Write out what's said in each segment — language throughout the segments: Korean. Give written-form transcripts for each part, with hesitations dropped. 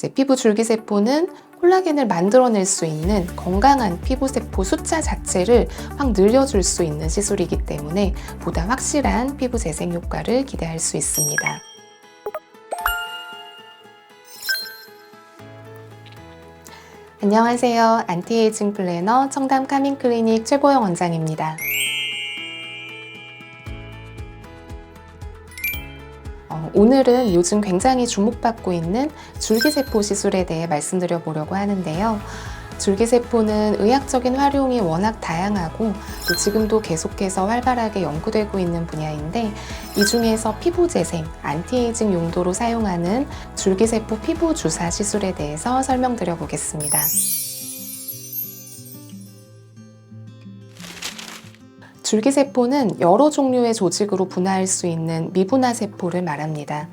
이제 피부 줄기세포는 콜라겐을 만들어낼 수 있는 건강한 피부세포 숫자 자체를 확 늘려줄 수 있는 시술이기 때문에 보다 확실한 피부 재생 효과를 기대할 수 있습니다. 안녕하세요. 안티에이징 플래너 청담 카밍클리닉 최보영 원장입니다. 오늘은 요즘 굉장히 주목받고 있는 줄기세포 시술에 대해 말씀드려 보려고 하는데요. 줄기세포는 의학적인 활용이 워낙 다양하고 또 지금도 계속해서 활발하게 연구되고 있는 분야인데 이 중에서 피부 재생, 안티에이징 용도로 사용하는 줄기세포 피부 주사 시술에 대해서 설명드려 보겠습니다. 줄기세포는 여러 종류의 조직으로 분화할 수 있는 미분화세포를 말합니다.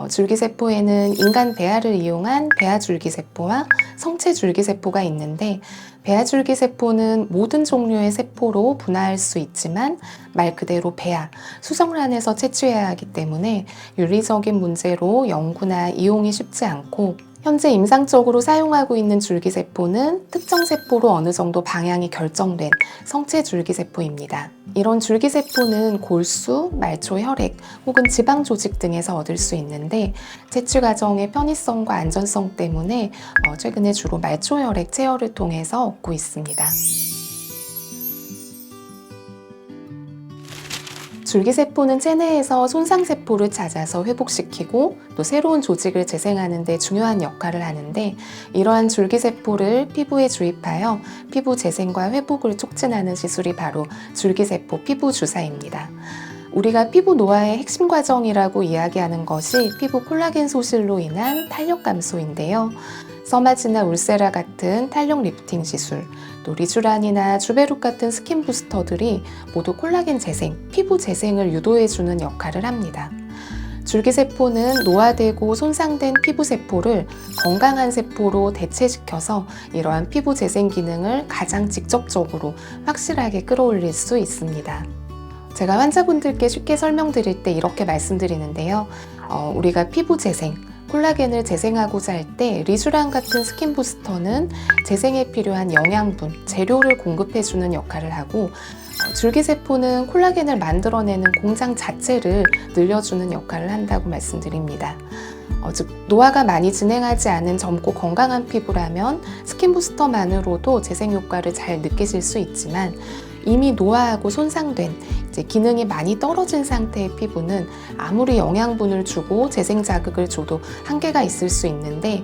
줄기세포에는 인간 배아를 이용한 배아줄기세포와 성체줄기세포가 있는데 배아줄기세포는 모든 종류의 세포로 분화할 수 있지만 말 그대로 배아, 수정란에서 채취해야 하기 때문에 윤리적인 문제로 연구나 이용이 쉽지 않고 현재 임상적으로 사용하고 있는 줄기세포는 특정 세포로 어느 정도 방향이 결정된 성체 줄기세포입니다. 이런 줄기세포는 골수, 말초, 혈액 혹은 지방 조직 등에서 얻을 수 있는데 채취 과정의 편의성과 안전성 때문에 최근에 주로 말초 혈액 체혈을 통해서 얻고 있습니다. 줄기세포는 체내에서 손상세포를 찾아서 회복시키고 또 새로운 조직을 재생하는 데 중요한 역할을 하는데 이러한 줄기세포를 피부에 주입하여 피부 재생과 회복을 촉진하는 시술이 바로 줄기세포 피부 주사입니다. 우리가 피부 노화의 핵심 과정이라고 이야기하는 것이 피부 콜라겐 소실로 인한 탄력 감소인데요. 서마지나 울세라 같은 탄력 리프팅 시술, 또 리쥬란이나 주베룩 같은 스킨 부스터들이 모두 콜라겐 재생, 피부 재생을 유도해주는 역할을 합니다. 줄기세포는 노화되고 손상된 피부세포를 건강한 세포로 대체시켜서 이러한 피부 재생 기능을 가장 직접적으로 확실하게 끌어올릴 수 있습니다. 제가 환자분들께 쉽게 설명드릴 때 이렇게 말씀드리는데요. 우리가 피부 재생, 콜라겐을 재생하고자 할 때 리쥬란 같은 스킨 부스터는 재생에 필요한 영양분, 재료를 공급해주는 역할을 하고 줄기세포는 콜라겐을 만들어내는 공장 자체를 늘려주는 역할을 한다고 말씀드립니다. 즉 노화가 많이 진행하지 않은 젊고 건강한 피부라면 스킨 부스터만으로도 재생 효과를 잘 느끼실 수 있지만 이미 노화하고 손상된 기능이 많이 떨어진 상태의 피부는 아무리 영양분을 주고 재생 자극을 줘도 한계가 있을 수 있는데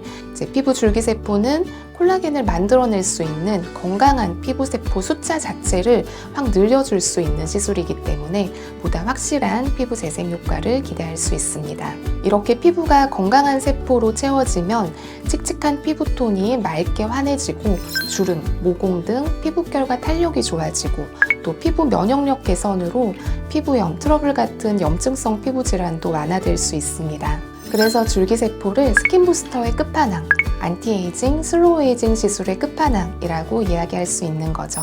피부 줄기세포는 콜라겐을 만들어낼 수 있는 건강한 피부세포 숫자 자체를 확 늘려줄 수 있는 시술이기 때문에 보다 확실한 피부 재생 효과를 기대할 수 있습니다. 이렇게 피부가 건강한 세포로 채워지면 칙칙한 피부톤이 맑게 환해지고 주름, 모공 등 피부결과 탄력이 좋아지고 또 피부 면역력 개선으로 피부염, 트러블 같은 염증성 피부 질환도 완화될 수 있습니다. 그래서 줄기세포를 스킨 부스터의 끝판왕, 안티에이징, 슬로우 에이징 시술의 끝판왕이라고 이야기할 수 있는 거죠.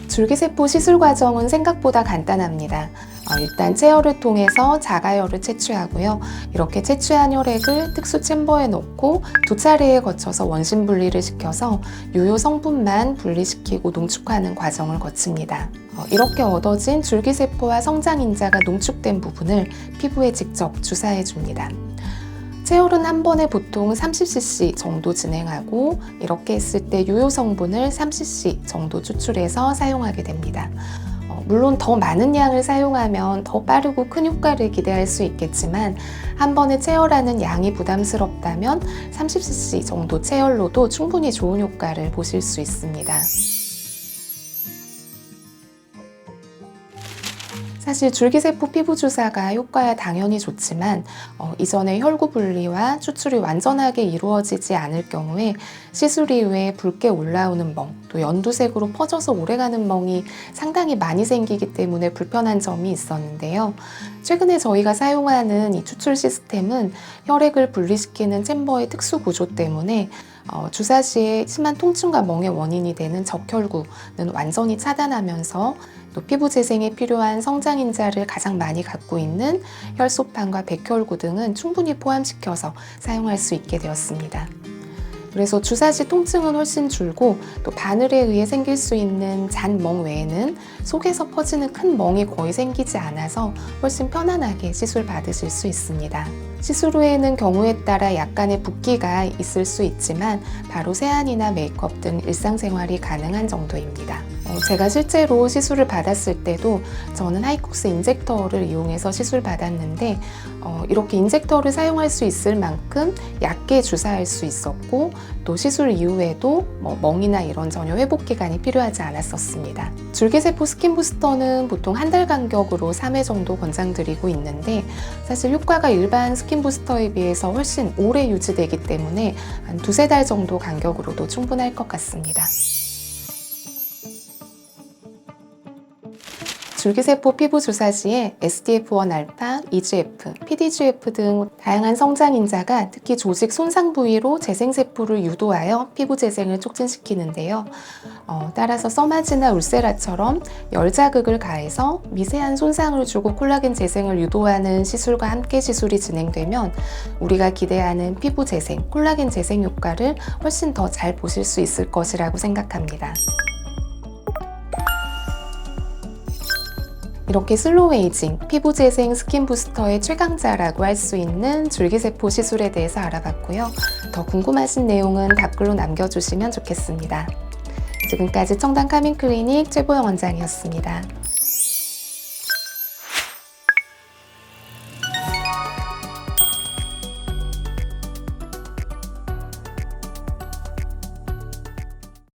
줄기세포 시술 과정은 생각보다 간단합니다. 일단 체열을 통해서 자가열을 채취하고요. 이렇게 채취한 혈액을 특수 챔버에 넣고 2차례에 거쳐서 원심 분리를 시켜서 유효 성분만 분리시키고 농축하는 과정을 거칩니다. 이렇게 얻어진 줄기세포와 성장인자가 농축된 부분을 피부에 직접 주사해 줍니다. 체열은 한 번에 보통 30cc 정도 진행하고 이렇게 했을 때 유효 성분을 3cc 정도 추출해서 사용하게 됩니다. 물론 더 많은 양을 사용하면 더 빠르고 큰 효과를 기대할 수 있겠지만 한 번에 체열하는 양이 부담스럽다면 30cc 정도 체열로도 충분히 좋은 효과를 보실 수 있습니다. 사실 줄기세포 피부 주사가 효과야 당연히 좋지만 이전에 혈구 분리와 추출이 완전하게 이루어지지 않을 경우에 시술 이후에 붉게 올라오는 멍, 또 연두색으로 퍼져서 오래가는 멍이 상당히 많이 생기기 때문에 불편한 점이 있었는데요. 최근에 저희가 사용하는 이 추출 시스템은 혈액을 분리시키는 챔버의 특수 구조 때문에 주사 시에 심한 통증과 멍의 원인이 되는 적혈구는 완전히 차단하면서 또 피부 재생에 필요한 성장인자를 가장 많이 갖고 있는 혈소판과 백혈구 등은 충분히 포함시켜서 사용할 수 있게 되었습니다. 그래서 주사 시 통증은 훨씬 줄고 또 바늘에 의해 생길 수 있는 잔멍 외에는 속에서 퍼지는 큰 멍이 거의 생기지 않아서 훨씬 편안하게 시술 받으실 수 있습니다. 시술 후에는 경우에 따라 약간의 붓기가 있을 수 있지만 바로 세안이나 메이크업 등 일상생활이 가능한 정도입니다. 제가 실제로 시술을 받았을 때도 저는 하이콕스 인젝터를 이용해서 시술 받았는데 이렇게 인젝터를 사용할 수 있을 만큼 얇게 주사할 수 있었고 또 시술 이후에도 멍이나 이런 전혀 회복 기간이 필요하지 않았었습니다. 줄기세포 스킨 부스터는 보통 한 달 간격으로 3회 정도 권장드리고 있는데 사실 효과가 일반 스킨 부스터에 비해서 훨씬 오래 유지되기 때문에 한 2~3달 정도 간격으로도 충분할 것 같습니다. 줄기세포 피부 주사 시에 SDF1α, EGF, PDGF 등 다양한 성장인자가 특히 조직 손상 부위로 재생세포를 유도하여 피부 재생을 촉진시키는데요. 따라서 써마지나 울세라처럼 열자극을 가해서 미세한 손상을 주고 콜라겐 재생을 유도하는 시술과 함께 시술이 진행되면 우리가 기대하는 피부 재생, 콜라겐 재생 효과를 훨씬 더 잘 보실 수 있을 것이라고 생각합니다. 이렇게 슬로우 에이징, 피부 재생 스킨 부스터의 최강자라고 할 수 있는 줄기세포 시술에 대해서 알아봤고요. 더 궁금하신 내용은 답글로 남겨주시면 좋겠습니다. 지금까지 청담 카밍클리닉 최보영 원장이었습니다.